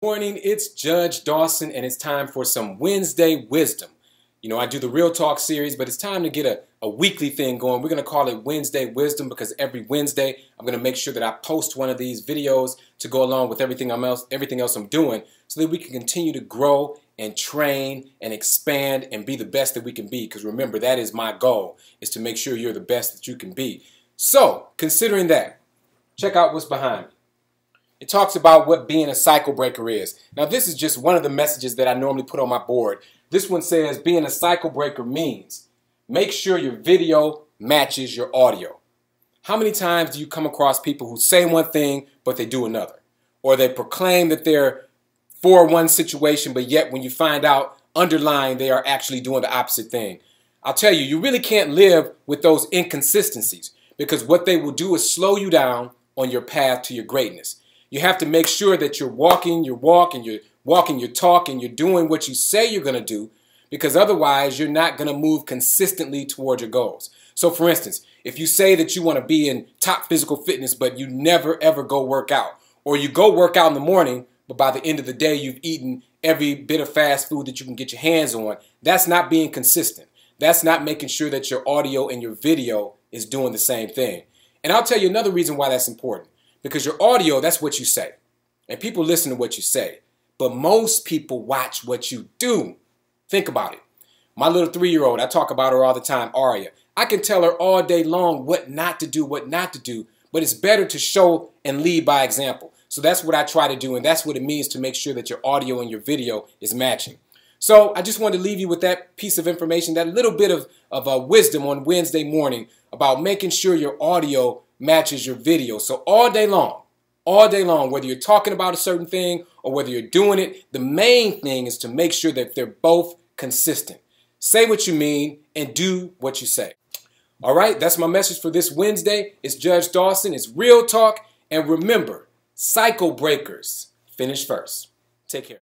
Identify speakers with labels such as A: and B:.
A: Morning, it's Judge Dawson, and it's time for some Wednesday wisdom. You know, I do the Real Talk series, but it's time to get a weekly thing going. We're going to call it Wednesday Wisdom because every Wednesday I'm going to make sure that I post one of these videos to go along with everything else I'm doing so that we can continue to grow and train and expand and be the best that we can be. Because remember, that is my goal, is to make sure you're the best that you can be. So, considering that, check out what's behind me. It talks about what being a cycle breaker is. Now, this is just one of the messages that I normally put on my board. This one says being a cycle breaker means make sure your video matches your audio. How many times do you come across people who say one thing, but they do another? Or they proclaim that they're for one situation, but yet when you find out underlying, they are actually doing the opposite thing. I'll tell you, you really can't live with those inconsistencies because what they will do is slow you down on your path to your greatness. You have to make sure that you're walking your walk and you're walking your talk and you're doing what you say you're going to do, because otherwise you're not going to move consistently toward your goals. So for instance, if you say that you want to be in top physical fitness, but you never ever go work out, or you go work out in the morning, but by the end of the day you've eaten every bit of fast food that you can get your hands on, that's not being consistent. That's not making sure that your audio and your video is doing the same thing. And I'll tell you another reason why that's important. Because your audio, that's what you say. And people listen to what you say. But most people watch what you do. Think about it. My little 3-year-old, I talk about her all the time, Aria. I can tell her all day long what not to do, but it's better to show and lead by example. So that's what I try to do, and that's what it means to make sure that your audio and your video is matching. So I just wanted to leave you with that piece of information, that little bit of wisdom on Wednesday morning about making sure your audio matches your video. So all day long, whether you're talking about a certain thing or whether you're doing it, the main thing is to make sure that they're both consistent. Say what you mean and do what you say. All right, that's my message for this Wednesday. It's Judge Dawson. It's Real Talk. And remember, cycle breakers finish first. Take care.